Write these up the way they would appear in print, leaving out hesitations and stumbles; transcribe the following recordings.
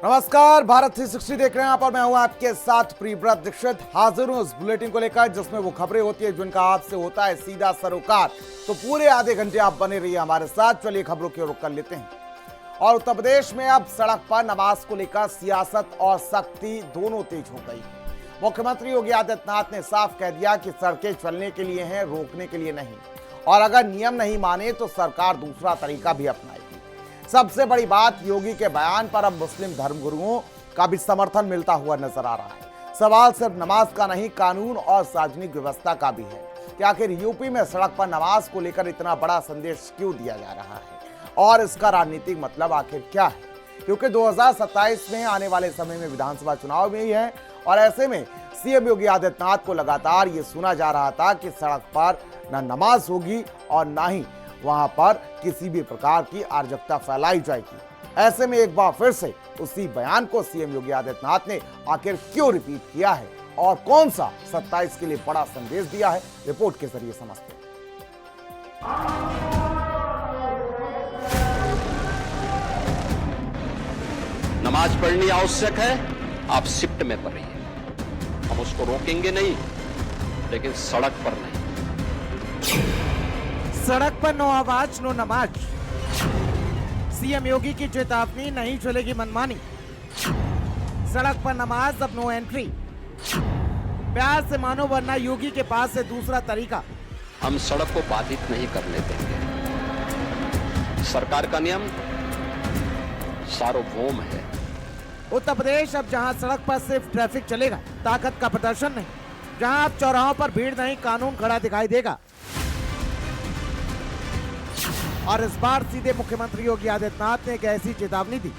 नमस्कार, भारत 360 देख रहे हैं आप और मैं हूं आपके साथ प्रियव्रत दीक्षित। हाजिर हूं उस बुलेटिन को लेकर जिसमें वो खबरें होती है जिनका आपसे होता है सीधा सरोकार। तो पूरे आधे घंटे आप बने रहिए हमारे साथ। चलिए खबरों की रुख कर लेते हैं। और उत्तर प्रदेश में अब सड़क पर नमाज को लेकर सियासत और सख्ती दोनों तेज हो गई। मुख्यमंत्री योगी आदित्यनाथ ने साफ कह दिया कि सड़कें चलने के लिए हैं, रोकने के लिए नहीं। और अगर नियम नहीं माने तो सरकार दूसरा तरीका भी अपनाएगी। सबसे बड़ी बात, योगी के बयान पर अब मुस्लिम धर्मगुरुओं का भी समर्थन मिलता हुआ नजर आ रहा है। सवाल सिर्फ नमाज का नहीं, कानून और सार्वजनिक व्यवस्था का भी है कि आखिर यूपी में सड़क पर नमाज को लेकर इतना बड़ा संदेश क्यों दिया जा रहा है और इसका राजनीतिक मतलब आखिर क्या है। क्योंकि 2027 में आने वाले समय में विधानसभा चुनाव भी है और ऐसे में सीएम योगी आदित्यनाथ को लगातार ये सुना जा रहा था कि सड़क पर न नमाज होगी और ना ही वहां पर किसी भी प्रकार की अराजकता फैलाई जाएगी। ऐसे में एक बार फिर से उसी बयान को सीएम योगी आदित्यनाथ ने आखिर क्यों रिपीट किया है और कौन सा 27 के लिए बड़ा संदेश दिया है, रिपोर्ट के जरिए समझते हैं। नमाज पढ़नी आवश्यक है, आप शिफ्ट में पढ़िए। हम उसको रोकेंगे नहीं, लेकिन सड़क पर नहीं। सड़क पर नो आवाज नो नमाज। सीएम योगी की चेतावनी, नहीं चलेगी मनमानी। सड़क पर नमाज अब नो एंट्री। प्यार से मानो वरना योगी के पास से दूसरा तरीका। हम सड़क को बाधित नहीं करने देंगे। सरकार का नियम सार्वभौम है। उत्तर प्रदेश अब जहां सड़क पर सिर्फ ट्रैफिक चलेगा, ताकत का प्रदर्शन नहीं। जहां अब चौराहों पर भीड़ नहीं, कानून खड़ा दिखाई देगा। और इस बार सीधे मुख्यमंत्री योगी आदित्यनाथ ने एक ऐसी चेतावनी दी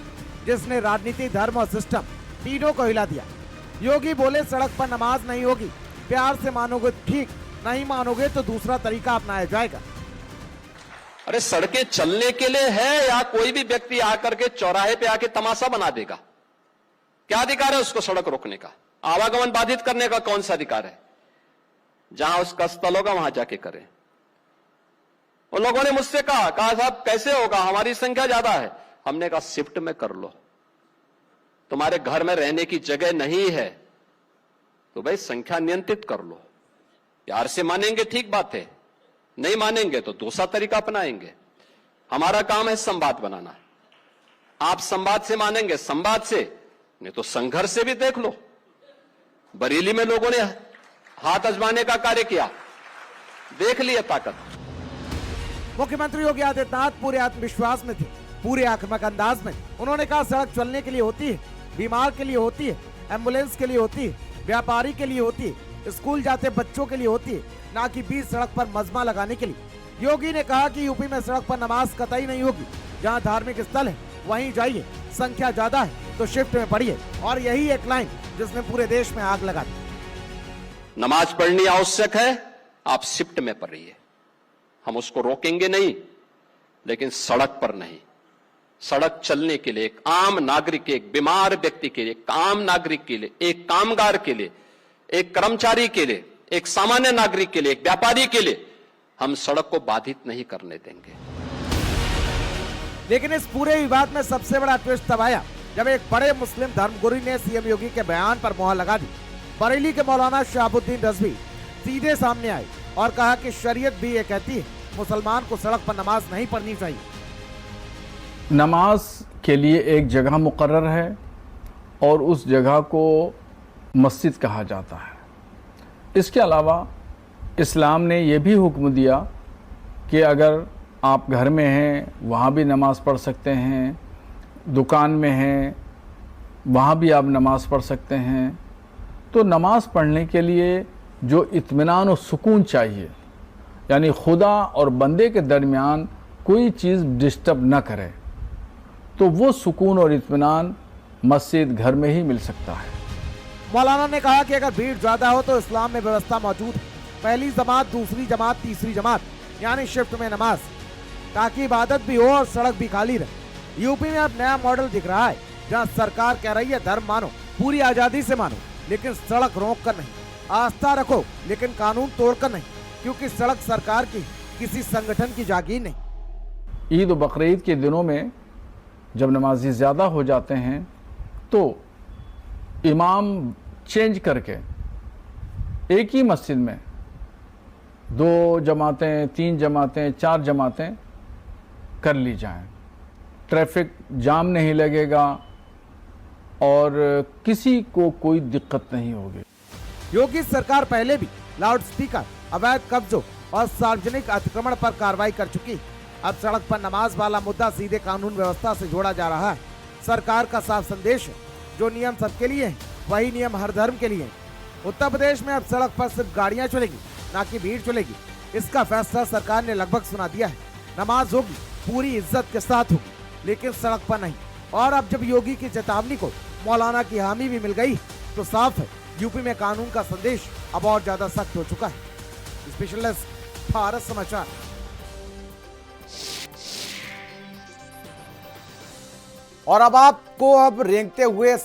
जिसने राजनीति, धर्म और सिस्टम तीनों को हिला दिया। योगी बोले, सड़क पर नमाज नहीं होगी, प्यार से मानोगे ठीक, नहीं मानोगे तो दूसरा तरीका अपनाया जाएगा। अरे सड़कें चलने के लिए है या कोई भी व्यक्ति आकर के चौराहे पे आके तमाशा बना देगा? क्या अधिकार है उसको सड़क रोकने का? आवागमन बाधित करने का कौन सा अधिकार है? जहां उसका स्थल होगा वहां जाके करें। उन लोगों ने मुझसे कहा साहब कैसे होगा, हमारी संख्या ज्यादा है। हमने कहा शिफ्ट में कर लो। तुम्हारे घर में रहने की जगह नहीं है तो भाई संख्या नियंत्रित कर लो। प्यार से मानेंगे ठीक बात है, नहीं मानेंगे तो दूसरा तरीका अपनाएंगे। हमारा काम है संवाद बनाना। आप संवाद से मानेंगे, संवाद से, नहीं तो संघर्ष से भी देख लो। बरेली में लोगों ने हाथ आजमाने का कार्य किया, देख लिया ताकत। मुख्यमंत्री योगी आदित्यनाथ पूरे आत्मविश्वास में थे, पूरे आक्रामक अंदाज में। उन्होंने कहा, सड़क चलने के लिए होती है, बीमार के लिए होती है, एम्बुलेंस के लिए होती है, व्यापारी के लिए होती है, स्कूल जाते बच्चों के लिए होती है, ना कि बीच सड़क पर मजमा लगाने के लिए। योगी ने कहा कि यूपी में सड़क पर नमाज कतई नहीं होगी। जहां धार्मिक स्थल है वहीं जाइए, संख्या ज्यादा है तो शिफ्ट में पढ़िए। और यही एक लाइन जिसने पूरे देश में आग लगा दी। नमाज पढ़नी आवश्यक है, आप शिफ्ट में पढ़िए। हम उसको रोकेंगे नहीं, लेकिन सड़क पर नहीं। सड़क चलने के लिए एक आम नागरिक के, एक बीमार व्यक्ति के लिए, एक आम नागरिक के लिए, एक कामगार के लिए, एक कर्मचारी के लिए, एक सामान्य नागरिक के लिए, एक व्यापारी के लिए हम सड़क को बाधित नहीं करने देंगे। लेकिन इस पूरे विवाद में सबसे बड़ा ट्विस्ट तब आया जब एक बड़े मुस्लिम धर्मगुरु ने सीएम योगी के बयान पर मुहर लगा दी। बरेली के मौलाना शहाबुद्दीन रजवी सीधे सामने आए और कहा कि शरीयत भी ये कहती है मुसलमान को सड़क पर नमाज नहीं पढ़नी चाहिए। नमाज के लिए एक जगह मुकर्रर है और उस जगह को मस्जिद कहा जाता है। इसके अलावा इस्लाम ने यह भी हुक्म दिया कि अगर आप घर में हैं वहाँ भी नमाज पढ़ सकते हैं, दुकान में हैं वहाँ भी आप नमाज पढ़ सकते हैं। तो नमाज पढ़ने के लिए जो इत्मीनान और सुकून चाहिए, यानी खुदा और बंदे के दरमियान कोई चीज़ डिस्टर्ब न करे, तो वो सुकून और इत्मीनान मस्जिद, घर में ही मिल सकता है। मौलाना ने कहा कि अगर भीड़ ज्यादा हो तो इस्लाम में व्यवस्था मौजूद है, पहली जमात, दूसरी जमात, तीसरी जमात, यानी शिफ्ट में नमाज, ताकि इबादत भी हो और सड़क भी खाली रहे। यूपी में अब नया मॉडल दिख रहा है जहां सरकार कह रही है धर्म मानो, पूरी आजादी से मानो, लेकिन सड़क रोक कर नहीं। आस्था रखो लेकिन कानून तोड़कर नहीं, क्योंकि सड़क सरकार की, किसी संगठन की जागीर नहीं। ईद और बकरीद के दिनों में जब नमाजी ज़्यादा हो जाते हैं तो इमाम चेंज करके एक ही मस्जिद में 2 जमातें, 3 जमातें, 4 जमातें कर ली जाएं। ट्रैफिक जाम नहीं लगेगा और किसी को कोई दिक्कत नहीं होगी। योगी सरकार पहले भी लाउड स्पीकर, अवैध कब्जों और सार्वजनिक अतिक्रमण पर कार्रवाई कर चुकी। अब सड़क पर नमाज वाला मुद्दा सीधे कानून व्यवस्था से जोड़ा जा रहा है। सरकार का साफ संदेश है, जो नियम सबके लिए है, वही नियम हर धर्म के लिए है। उत्तर प्रदेश में अब सड़क पर सिर्फ गाड़ियां चलेगी, ना कि भीड़ चलेगी। इसका फैसला सरकार ने लगभग सुना दिया है। नमाज होगी, पूरी इज्जत के साथ होगी, लेकिन सड़क पर नहीं। और अब जब योगी की चेतावनी को मौलाना की हामी भी मिल गई, तो साफ है यूपी में कानून का संदेश अब और ज्यादा सख्त हो चुका है। स्पेशल डेस्क, भारत समाचार। और अब आपको रेंगते हुए